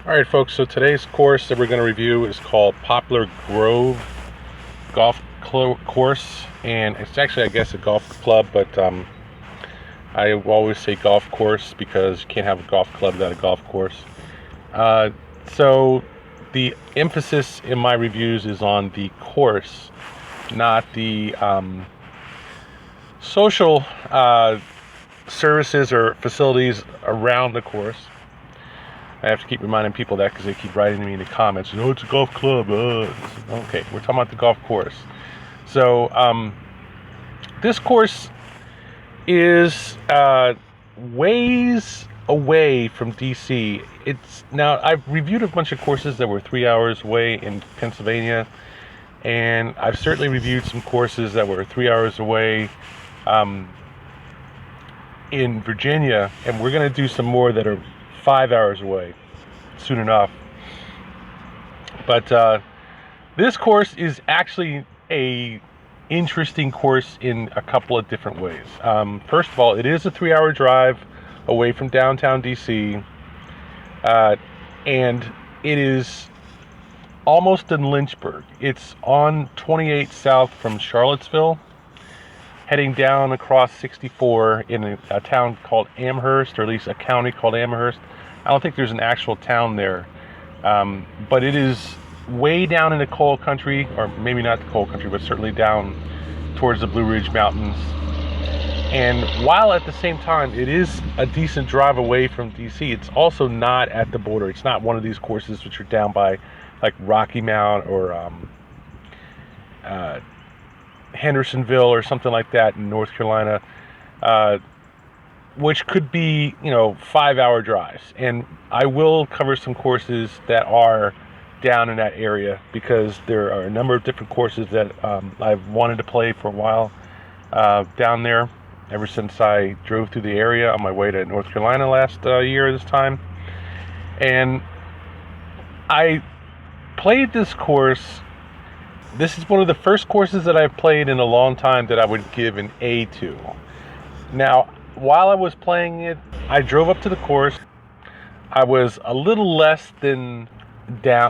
Alright folks, so today's course that we're going to review is called Poplar Grove Golf Course, and it's actually, I guess, a golf club, but I always say golf course because you can't have a golf club without a golf course. So the emphasis in my reviews is on the course, not the social services or facilities around the course. I have to keep reminding people that because they keep writing to me in the comments, it's a golf club. Okay, we're talking about the golf course. So this course is ways away from DC. Now, I've reviewed a bunch of courses that were 3 hours away in Pennsylvania, and I've certainly reviewed some courses that were 3 hours away in Virginia, and we're going to do some more that are 5 hours away soon enough. But this course is actually a interesting course in a couple of different ways. First of all, it is a 3 hour drive away from downtown DC, and it is almost in Lynchburg. It's on 28 south from Charlottesville, heading down across 64 in a town called Amherst, or at least a county called Amherst. I don't think there's an actual town there, but it is way down in the coal country, or maybe not the coal country, but certainly down towards the Blue Ridge Mountains. And while at the same time it is a decent drive away from DC, it's also not at the border. It's not one of these courses which are down by like Rocky Mount or Hendersonville or something like that in North Carolina, which could be 5 hour drives. And I will cover some courses that are down in that area because there are a number of different courses that I've wanted to play for a while down there ever since I drove through the area on my way to North Carolina last year this time. And I played this course. This is one of the first courses that I've played in a long time that I would give an A to. Now, while I was playing it, I drove up to the course. I was a little less than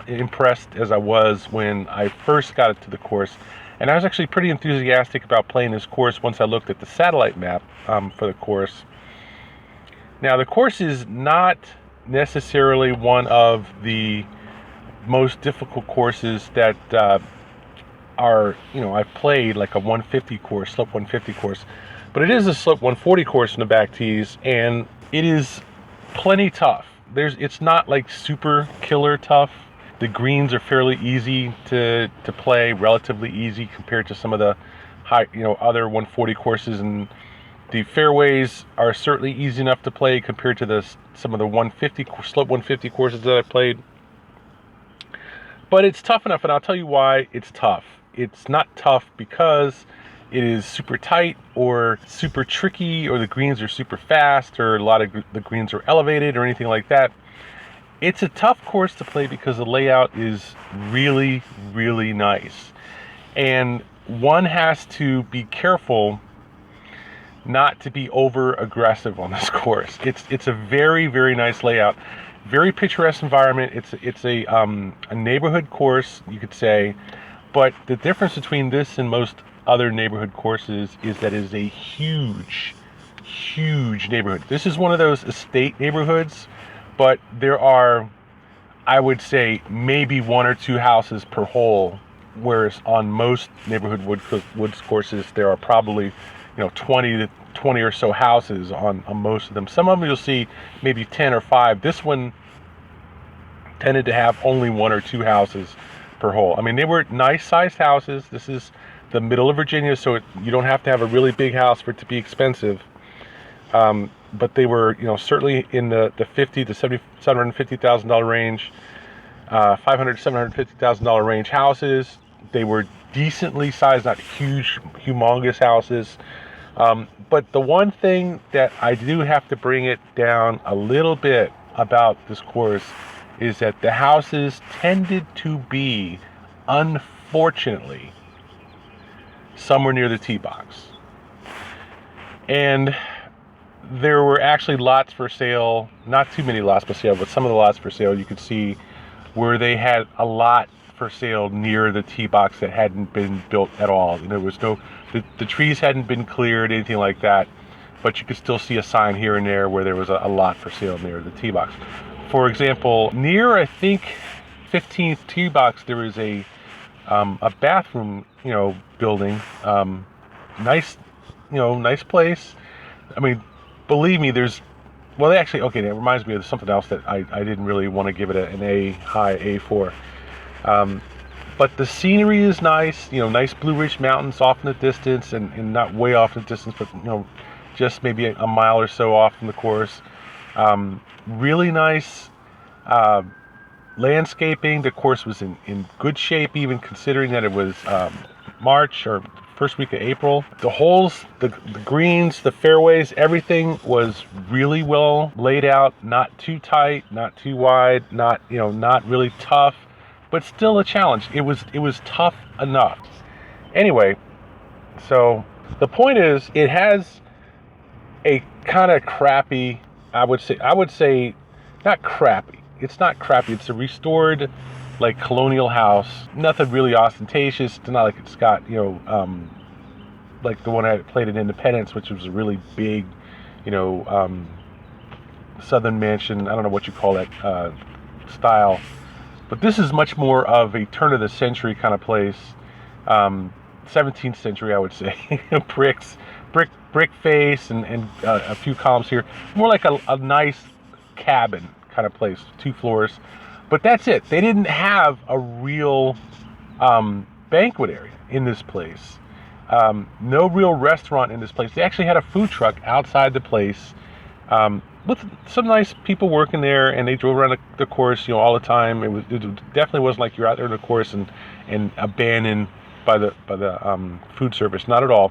impressed as I was when I first got it to the course, and I was actually pretty enthusiastic about playing this course once I looked at the satellite map for the course. Now, the course is not necessarily one of the most difficult courses that I've played, like a 150 course, slope 150 course, but it is a slope 140 course in the back tees, and it is plenty tough. It's not like super killer tough. The greens are fairly easy to play, relatively easy compared to some of the other 140 courses, and the fairways are certainly easy enough to play compared to some of the 150 slope 150 courses that I played. But it's tough enough, and I'll tell you why it's tough. It's not tough because it is super tight or super tricky, or the greens are super fast, or a lot of the greens are elevated or anything like that. It's a tough course to play because the layout is really, really nice. And one has to be careful not to be over aggressive on this course. It's a very, very nice layout. Very picturesque environment. It's a neighborhood course, you could say, but the difference between this and most other neighborhood courses is that it is a huge, huge neighborhood. This is one of those estate neighborhoods, but there are, I would say, maybe one or two houses per hole, whereas on most neighborhood woods courses there are probably 20 or so houses on most of them. Some of them you'll see maybe 10 or 5. This one tended to have only 1 or 2 houses per hole. I mean, they were nice sized houses. This is the middle of Virginia, so you don't have to have a really big house for it to be expensive. But they were, certainly in the $50,000 to $750,000 range, $500,000 to $750,000 range houses. They were decently sized, not huge, humongous houses. But the one thing that I do have to bring it down a little bit about this course is that the houses tended to be, unfortunately, somewhere near the tee box. And there were actually lots for sale, not too many lots for sale, but some of the lots for sale you could see where they had a lot for sale near the tee box that hadn't been built at all. There was no, the trees hadn't been cleared, anything like that, but you could still see a sign here and there where there was a lot for sale near the tee box. For example, near, I think, 15th tee box, there is a bathroom, building. Nice, nice place. I mean, believe me, well, actually, okay, that reminds me of something else that I didn't really want to give it an A, high A for. But the scenery is nice, nice Blue Ridge Mountains off in the distance, and not way off in the distance, but, just maybe a mile or so off from the course. Really nice landscaping. The course was in good shape, even considering that it was March or first week of April. The holes, the greens, the fairways, everything was really well laid out, not too tight, not too wide, not really tough, but still a challenge. It was tough enough. Anyway, so the point is, it has a kind of crappy, I would say not crappy. It's not crappy. It's a restored, like, colonial house. Nothing really ostentatious. It's not like it's got, like the one I played at Independence, which was a really big, Southern mansion. I don't know what you call that style. But this is much more of a turn of the century kind of place. 17th century, I would say. brick face and a few columns here. More like a nice cabin kind of place, 2 floors. But that's it. They didn't have a real banquet area in this place. No real restaurant in this place. They actually had a food truck outside the place with some nice people working there, and they drove around the course, all the time. It definitely wasn't like you're out there in the course and abandoned by the food service. Not at all.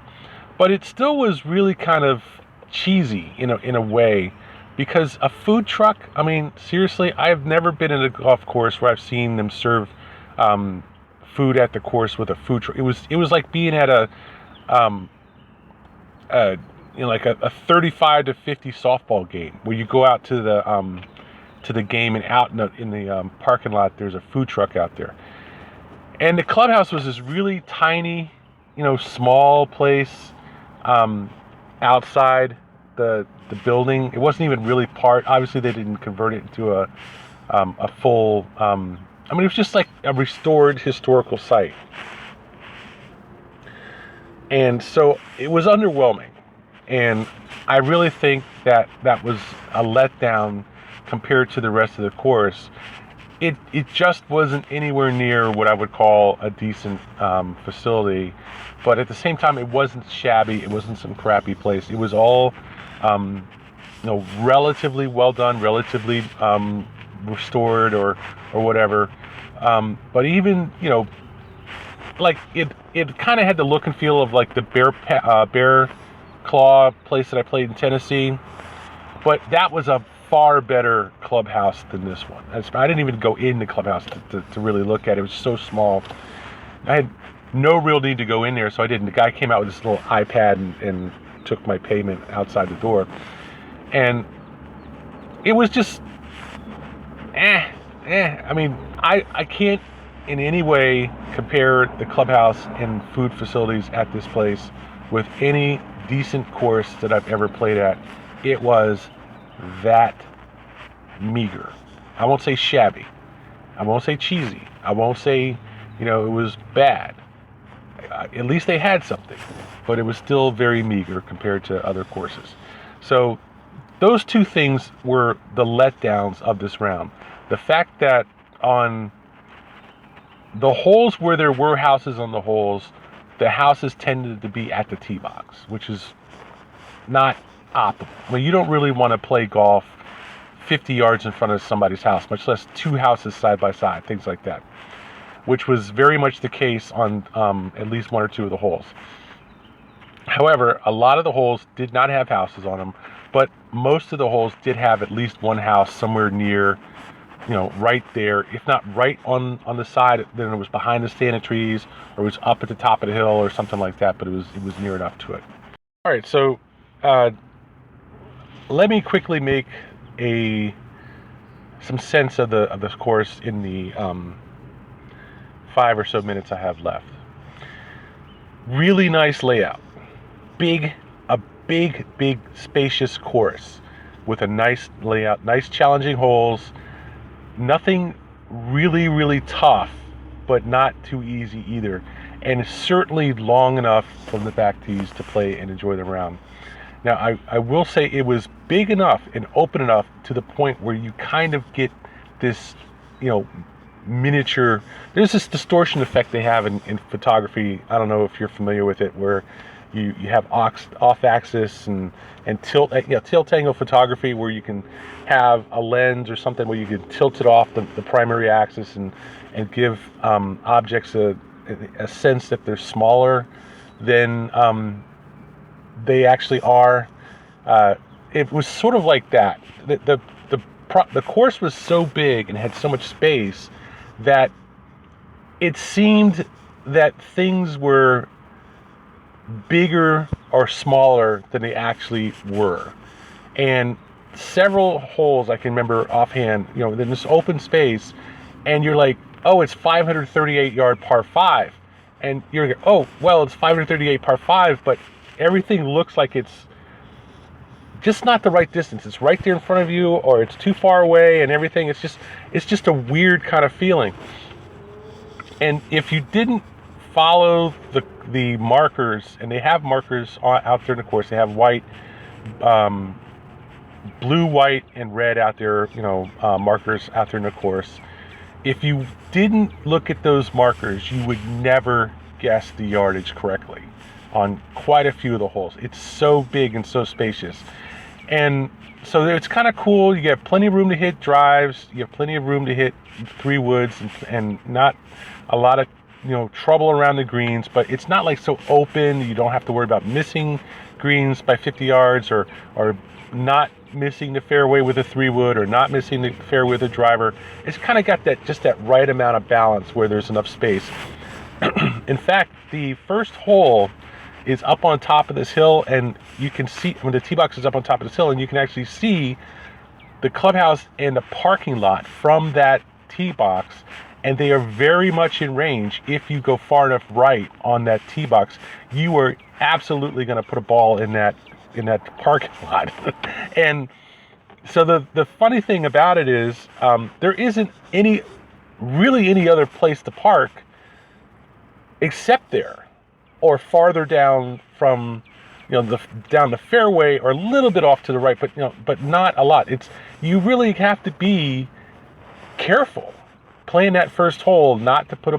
But it still was really kind of cheesy in a way. Because a food truck, I mean, seriously, I've never been in a golf course where I've seen them serve food at the course with a food truck. It was like being at a 35 to 50 softball game where you go out to the game, and out in the parking lot there's a food truck out there. And the clubhouse was this really tiny, small place outside the building. It wasn't even really part. Obviously, they didn't convert it into a full. It was just like a restored historical site, and so it was underwhelming. And I really think that was a letdown compared to the rest of the course. It just wasn't anywhere near what I would call a decent facility, but at the same time, it wasn't shabby. It wasn't some crappy place. It was all relatively well done, relatively restored or whatever. But even, like it kind of had the look and feel of like the Bear Claw place that I played in Tennessee. But that was a far better clubhouse than this one. I didn't even go in the clubhouse to really look at it. It was so small. I had no real need to go in there, so I didn't. The guy came out with this little iPad and took my payment outside the door. And it was just I mean, I can't in any way compare the clubhouse and food facilities at this place with any decent course that I've ever played at. It was that meager. I won't say shabby. I won't say cheesy. I won't say, it was bad. At least they had something, but it was still very meager compared to other courses. So those two things were the letdowns of this round. The fact that on the holes where there were houses on the holes, the houses tended to be at the tee box, which is not optimal. I mean, you don't really want to play golf 50 yards in front of somebody's house, much less 2 houses side by side, things like that, which was very much the case on at least 1 or 2 of the holes. However, a lot of the holes did not have houses on them, but most of the holes did have at least one house somewhere near, right there. If not right on the side, then it was behind the stand of trees, or it was up at the top of the hill or something like that, but it was near enough to it. All right, so let me quickly make some sense of the course in the 5 or so minutes I have left. Really nice layout. A big spacious course with a nice layout, nice challenging holes. Nothing really tough, but not too easy either. And certainly long enough from the back tees to play and enjoy the round. Now, I will say it was big enough and open enough to the point where you kind of get this, miniature. There's this distortion effect they have in photography. I don't know if you're familiar with it, where you have off-axis and tilt angle photography, where you can have a lens or something where you can tilt it off the primary axis and give objects a sense that they're smaller than they actually are. It was sort of like that. The course was so big and had so much space that it seemed that things were bigger or smaller than they actually were. And several holes I can remember offhand, in this open space, and you're like, oh, it's 538 yard par 5. And you're like, oh, well, it's 538 par 5, but everything looks like it's just not the right distance. It's right there in front of you, or it's too far away, and everything. It's just a weird kind of feeling. And if you didn't follow the markers, and they have markers out there in the course, they have white, blue, white, and red out there, markers out there in the course. If you didn't look at those markers, you would never guess the yardage correctly on quite a few of the holes. It's so big and so spacious. And so it's kind of cool. You get plenty of room to hit drives. You have plenty of room to hit 3 woods and not a lot of trouble around the greens, but it's not like so open. You don't have to worry about missing greens by 50 yards or not missing the fairway with a 3-wood or not missing the fairway with a driver. It's kind of got that right amount of balance where there's enough space. In fact, the first hole is up on top of this hill, and you can see when the tee box is up on top of this hill, and you can actually see the clubhouse and the parking lot from that tee box, and they are very much in range. If you go far enough right on that tee box, you are absolutely going to put a ball in that parking lot. And so the funny thing about it is there isn't any other place to park except there, or farther down from down the fairway, or a little bit off to the right, but not a lot. You really have to be careful playing that first hole not to let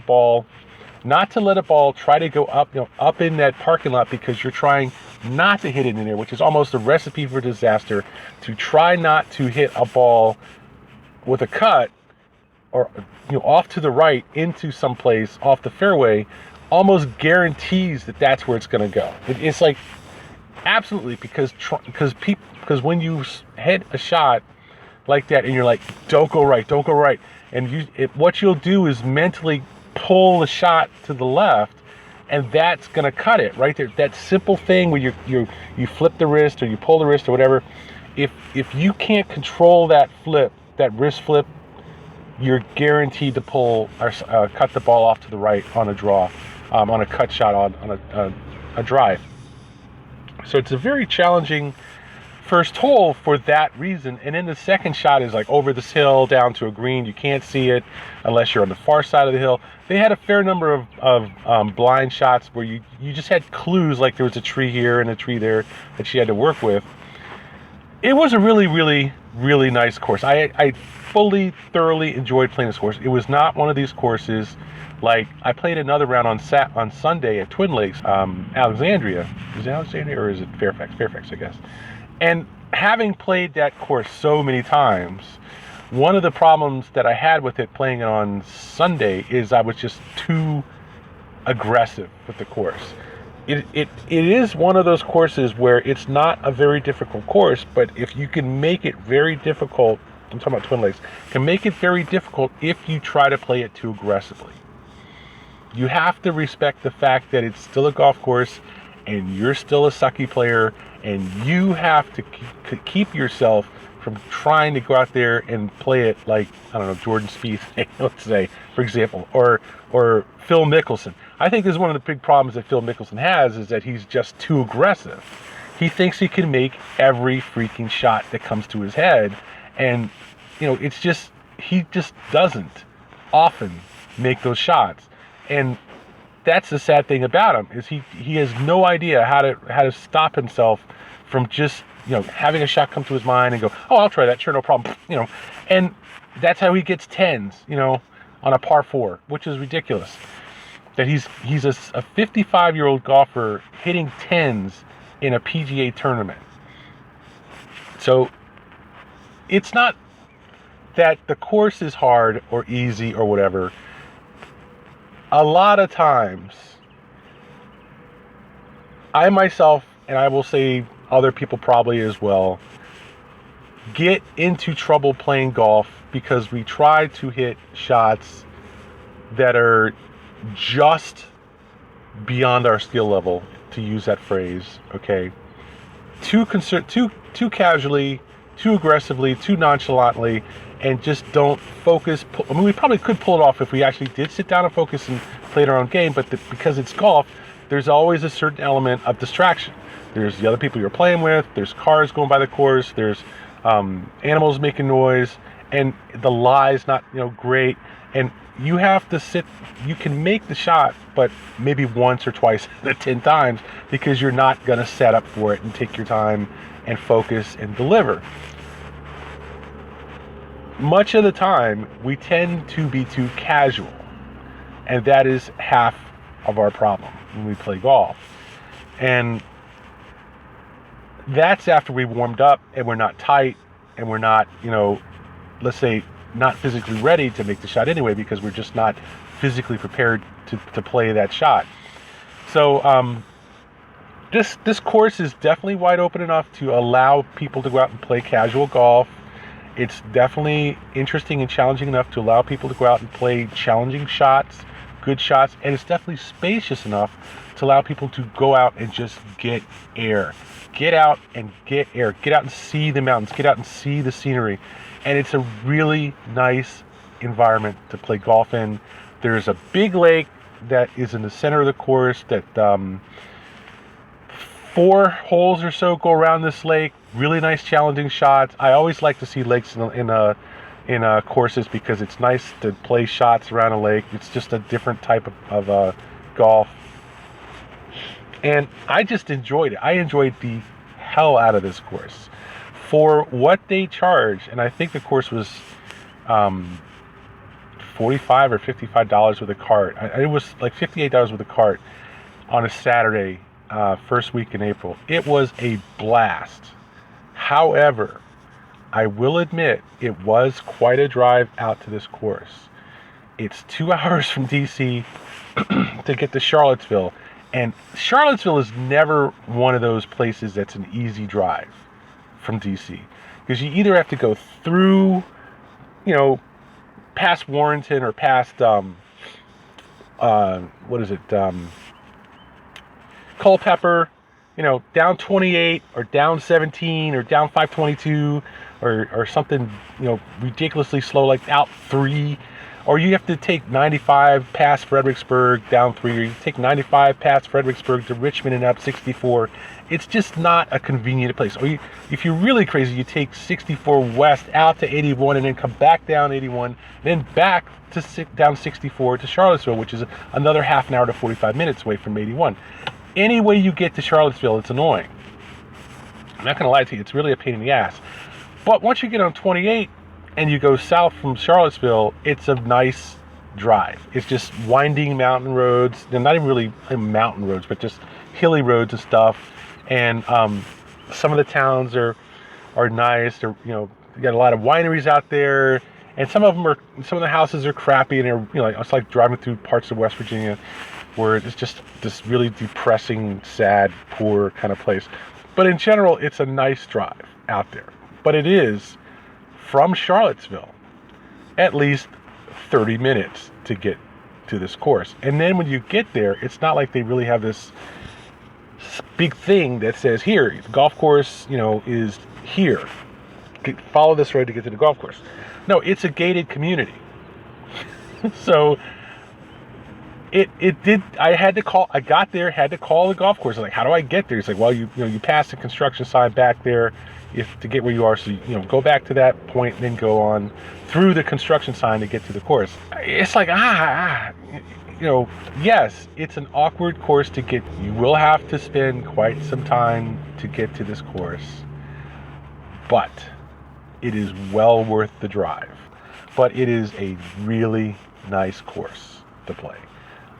a ball try to go up in that parking lot, because you're trying not to hit it in there, which is almost a recipe for disaster. To try not to hit a ball with a cut or off to the right into someplace off the fairway almost guarantees that that's where it's going to go. It's like absolutely, because when you hit a shot like that and you're like, don't go right, and what you'll do is mentally pull the shot to the left, and that's going to cut it right there. That simple thing where you flip the wrist or you pull the wrist or whatever. If you can't control that wrist flip, you're guaranteed to pull or cut the ball off to the right on a draw, on a cut shot on a drive. So it's a very challenging first hole for that reason. And then the second shot is like over this hill down to a green. You can't see it unless you're on the far side of the hill. They had a fair number of blind shots where you just had clues, like there was a tree here and a tree there that you had to work with. It was a really nice course. I thoroughly enjoyed playing this course. It was not one of these courses like I played another round on Sunday at Twin Lakes, Alexandria. Is it Alexandria or is it Fairfax? Fairfax, I guess. And having played that course so many times, one of the problems that I had with it playing it on Sunday is I was just too aggressive with the course. It is one of those courses where it's not a very difficult course, but if you can make it very difficult, I'm talking about Twin Lakes, can make it very difficult if you try to play it too aggressively. You have to respect the fact that it's still a golf course and you're still a sucky player and you have to keep yourself from trying to go out there and play it like, I don't know, Jordan Spieth, let's say, for example, or Phil Mickelson. I think this is one of the big problems that Phil Mickelson has, is that he's just too aggressive. He thinks he can make every freaking shot that comes to his head, and it's just, he just doesn't often make those shots. And that's the sad thing about him, is he has no idea how to stop himself from just having a shot come to his mind and go, oh, I'll try that, sure, no problem, and that's how he gets tens on a par 4, which is ridiculous. That he's a 55-year-old golfer hitting tens in a PGA tournament. So it's not that the course is hard or easy or whatever. A lot of times, I myself, and I will say other people probably as well, get into trouble playing golf because we try to hit shots that are just beyond our skill level, to use that phrase, okay? Too casually, too aggressively, too nonchalantly, and just don't focus. I mean, we probably could pull it off if we actually did sit down and focus and played our own game, but because it's golf, there's always a certain element of distraction. There's the other people you're playing with, there's cars going by the course, there's animals making noise, and the lie's not great, and you have to sit. You can make the shot, but maybe once or twice out of 10 times, because you're not going to set up for it and take your time and focus and deliver. Much of the time, we tend to be too casual, and that is half of our problem when we play golf. And that's after we warmed up and we're not tight and we're not, let's say, not physically ready to make the shot anyway, because we're just not physically prepared to play that shot. So this course is definitely wide open enough to allow people to go out and play casual golf. It's definitely interesting and challenging enough to allow people to go out and play challenging shots, good shots, and it's definitely spacious enough to allow people to go out and just get air. Get out and get air. Get out and see the mountains. Get out and see the scenery. And it's a really nice environment to play golf in. There's a big lake that is in the center of the course that 4 holes or so go around this lake. Really nice, challenging shots. I always like to see lakes in courses because it's nice to play shots around a lake. It's just a different type of golf. And I just enjoyed it. I enjoyed the hell out of this course. For what they charge, and I think the course was $45 or $55 with a cart. It was like $58 with a cart on a Saturday, first week in April. It was a blast. However, I will admit it was quite a drive out to this course. It's 2 hours from DC to get to Charlottesville. And Charlottesville is never one of those places that's an easy drive from DC, because you either have to go through, past Warrenton or past Culpeper, down 28 or down 17 or down 522 or something, ridiculously slow, like out 3. Or you have to take 95 past Fredericksburg down 3, or you take 95 past Fredericksburg to Richmond and up 64. It's just not a convenient place. Or if you're really crazy, you take 64 west out to 81 and then come back down 81, then back to down 64 to Charlottesville, which is another half an hour to 45 minutes away from 81. Any way you get to Charlottesville, it's annoying. I'm not going to lie to you, it's really a pain in the ass. But once you get on 28, and you go south from Charlottesville, it's a nice drive. It's just winding mountain roads. They're not even really mountain roads, but just hilly roads and stuff. And some of the towns are nice. They're, you got a lot of wineries out there, and some of the houses are crappy, and they're, it's like driving through parts of West Virginia where it's just this really depressing, sad, poor kind of place. But in general, it's a nice drive out there. But it is, from Charlottesville, at least 30 minutes to get to this course. And then when you get there, it's not like they really have this big thing that says here, the golf course, is here. Follow this road to get to the golf course. No, it's a gated community. So it did. I got there, had to call the golf course. I was like, how do I get there? He's like, well, you pass the construction sign back there, to get where you are. So go back to that point and then go on through the construction sign to get to the course. It's like yes, it's an awkward course to get. You will have to spend quite some time to get to this course, but it is well worth the drive. But it is a really nice course to play.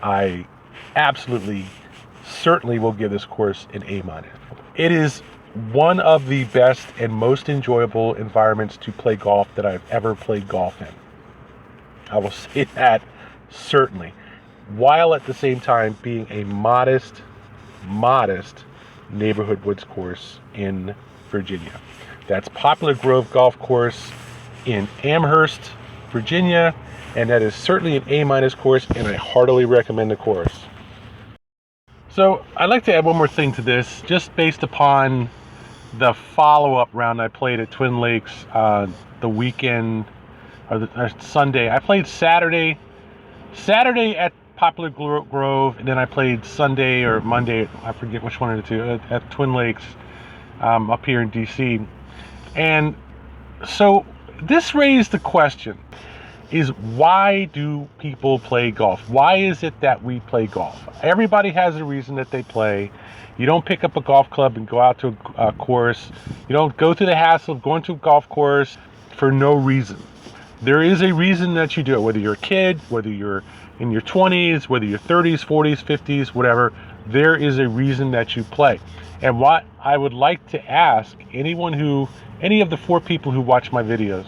I absolutely, certainly will give this course an A-. It is one of the best and most enjoyable environments to play golf that I've ever played golf in. I will say that, certainly, while at the same time being a modest neighborhood woods course in Virginia. That's Poplar Grove Golf Course in Amherst, Virginia, and that is certainly an A- course, and I heartily recommend the course. So I'd like to add one more thing to this, just based upon the follow-up round I played at Twin Lakes the weekend, or Sunday. I played Saturday at Poplar Grove, and then I played Sunday or Monday, I forget which one of the two, at Twin Lakes up here in DC. And so this raised the question, is why do people play golf? Why is it that we play golf? Everybody has a reason that they play. You don't pick up a golf club and go out to a course. You don't go through the hassle of going to a golf course for no reason. There is a reason that you do it, whether you're a kid, whether you're in your 20s, whether you're 30s, 40s, 50s, whatever. There is a reason that you play. And what I would like to ask any of the 4 people who watch my videos,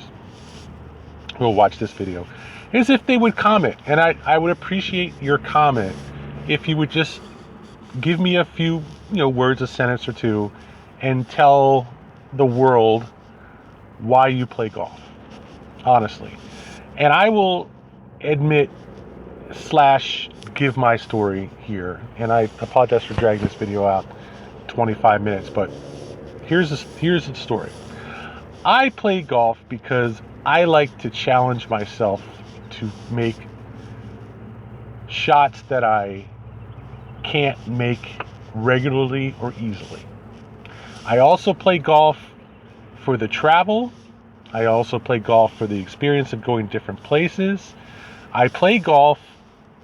who will watch this video, is if they would comment. And I would appreciate your comment if you would just give me a few words, a sentence or two, and tell the world why you play golf, honestly. And I will admit / give my story here, and I apologize for dragging this video out 25 minutes, but here's the story. I play golf because I like to challenge myself to make shots that I can't make regularly or easily. I also play golf for the travel. I also play golf for the experience of going different places. I play golf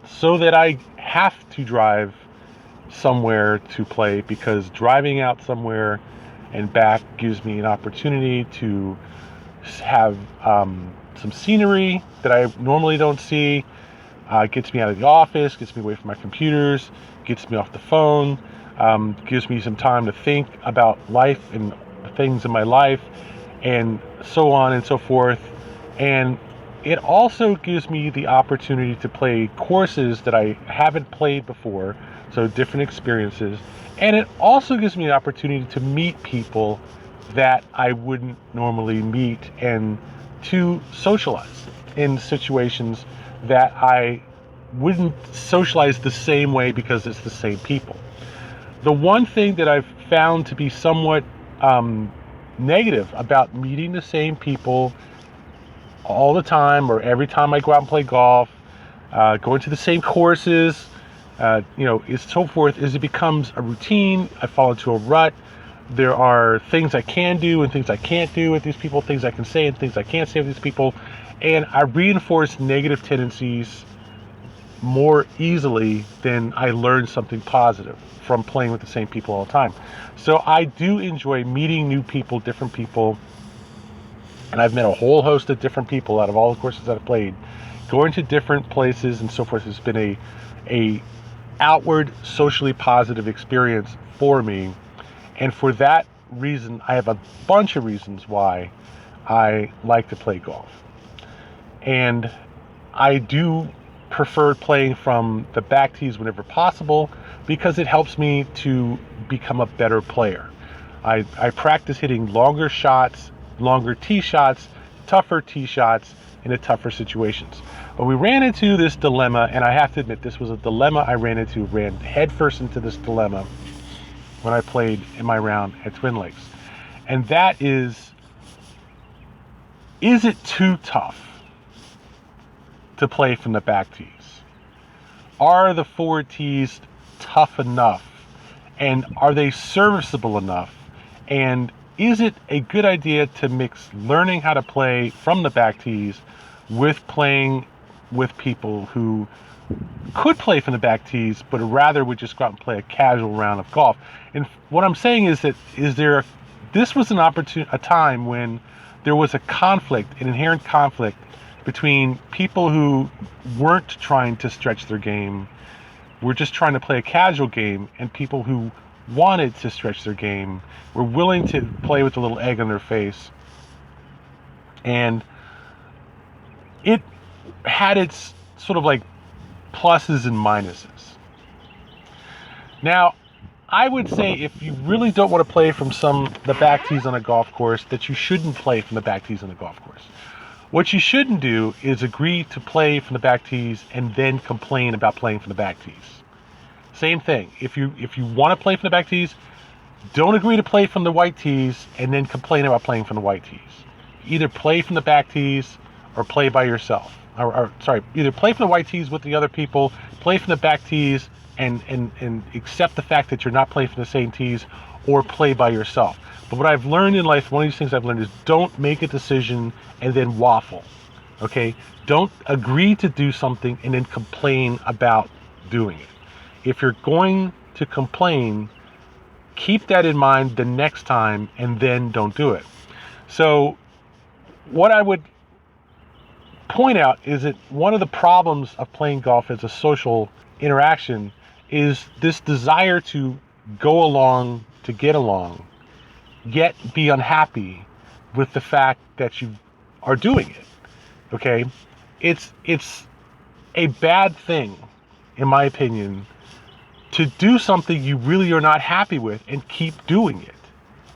so that I have to drive somewhere to play, because driving out somewhere and back gives me an opportunity to have some scenery that I normally don't see. Gets me out of the office, gets me away from my computers, gets me off the phone, gives me some time to think about life and things in my life, and so on and so forth. And it also gives me the opportunity to play courses that I haven't played before, so different experiences. And it also gives me the opportunity to meet people that I wouldn't normally meet, and to socialize in situations that I wouldn't socialize the same way because it's the same people. The one thing that I've found to be somewhat negative about meeting the same people all the time, or every time I go out and play golf, going to the same courses, is so forth, is it becomes a routine. I fall into a rut. There are things I can do and things I can't do with these people, things I can say and things I can't say with these people, and I reinforce negative tendencies more easily than I learn something positive from playing with the same people all the time. So I do enjoy meeting new people, different people, and I've met a whole host of different people out of all the courses that I've played. Going to different places and so forth has been a outward, socially positive experience for me. And for that reason, I have a bunch of reasons why I like to play golf. And I do prefer playing from the back tees whenever possible, because it helps me to become a better player. I practice hitting longer shots, longer tee shots, tougher tee shots in the tougher situations. But we ran into this dilemma, and I have to admit this was a dilemma I ran headfirst into this dilemma when I played in my round at Twin Lakes. And that is it too tough to play from the back tees? Are the forward tees tough enough? And are they serviceable enough? And is it a good idea to mix learning how to play from the back tees with playing with people who could play from the back tees, but rather would just go out and play a casual round of golf? And what I'm saying is that this was a time when there was a conflict, an inherent conflict between people who weren't trying to stretch their game, were just trying to play a casual game, and people who wanted to stretch their game, were willing to play with a little egg on their face. And it had its sort of like pluses and minuses. Now, I would say if you really don't want to play from the back tees on a golf course, that you shouldn't play from the back tees on a golf course. What you shouldn't do is agree to play from the back tees and then complain about playing from the back tees. Same thing. If you want to play from the back tees, don't agree to play from the white tees and then complain about playing from the white tees. Either play from the back tees or play by yourself. Either play from the white tees with the other people, play from the back tees and accept the fact that you're not playing from the same tees, or play by yourself. But what I've learned in life, one of these things I've learned is don't make a decision and then waffle. Okay? Don't agree to do something and then complain about doing it. If you're going to complain, keep that in mind the next time and then don't do it. So what I would point out is that one of the problems of playing golf as a social interaction is this desire to go along, to get along, yet be unhappy with the fact that you are doing it. Okay? It's a bad thing, in my opinion, to do something you really are not happy with and keep doing it,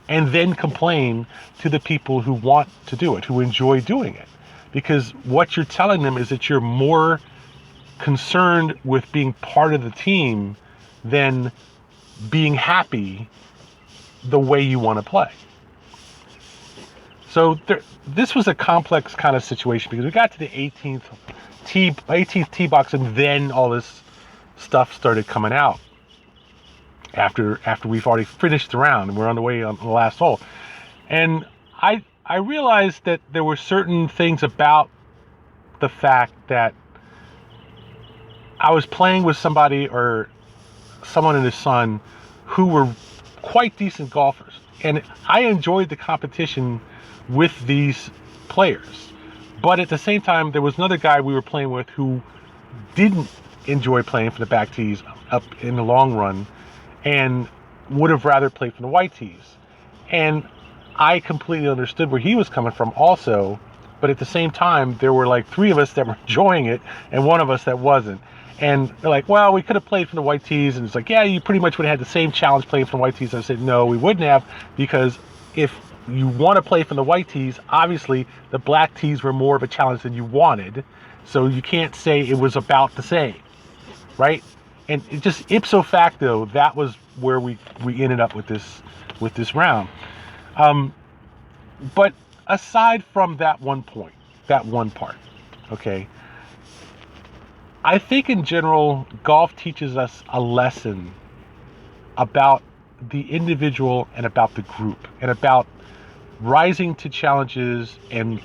and then complain to the people who want to do it, who enjoy doing it. Because what you're telling them is that you're more concerned with being part of the team than being happy the way you want to play. So this was a complex kind of situation, because we got to the 18th tee box, and then all this stuff started coming out after we've already finished the round and we're on the way on the last hole. And I realized that there were certain things about the fact that I was playing with somebody or someone and his son who were quite decent golfers. And I enjoyed the competition with these players. But at the same time, there was another guy we were playing with who didn't enjoy playing from the back tees up in the long run and would have rather played from the white tees. And I completely understood where he was coming from also, but at the same time, there were like three of us that were enjoying it and one of us that wasn't. And they're like, well, we could have played from the white tees. And it's like, yeah, you pretty much would have had the same challenge playing from the white tees. And I said, no, we wouldn't have, because if you want to play from the white tees, obviously the black tees were more of a challenge than you wanted. So you can't say it was about the same, right? And it just ipso facto, that was where we ended up with this round. But aside from that one point, that one part, okay, I think in general, golf teaches us a lesson about the individual and about the group and about rising to challenges and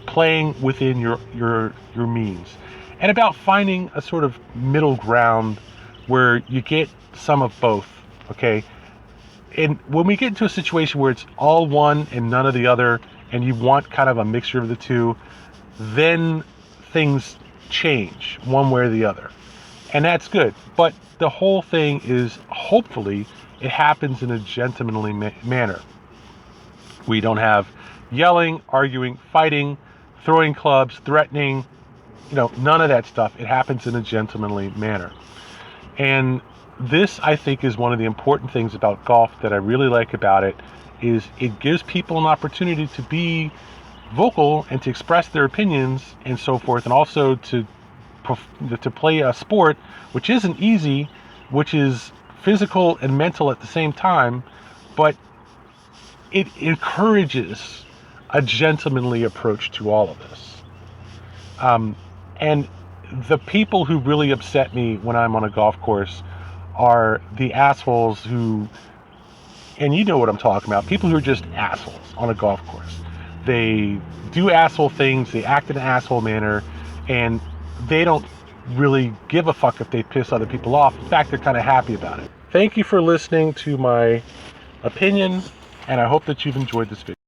playing within your means, and about finding a sort of middle ground where you get some of both, okay? And when we get into a situation where it's all one and none of the other, and you want kind of a mixture of the two, then things change one way or the other. And that's good. But the whole thing is, hopefully, it happens in a gentlemanly manner. We don't have yelling, arguing, fighting, throwing clubs, threatening, none of that stuff. It happens in a gentlemanly manner. And this, I think, is one of the important things about golf that I really like about it, is it gives people an opportunity to be vocal and to express their opinions and so forth, and also to play a sport which isn't easy, which is physical and mental at the same time, but it encourages a gentlemanly approach to all of this. And the people who really upset me when I'm on a golf course are the assholes who, and you know what I'm talking about, people who are just assholes on a golf course. They do asshole things, they act in an asshole manner, and they don't really give a fuck if they piss other people off. In fact, they're kind of happy about it. Thank you for listening to my opinion, and I hope that you've enjoyed this video.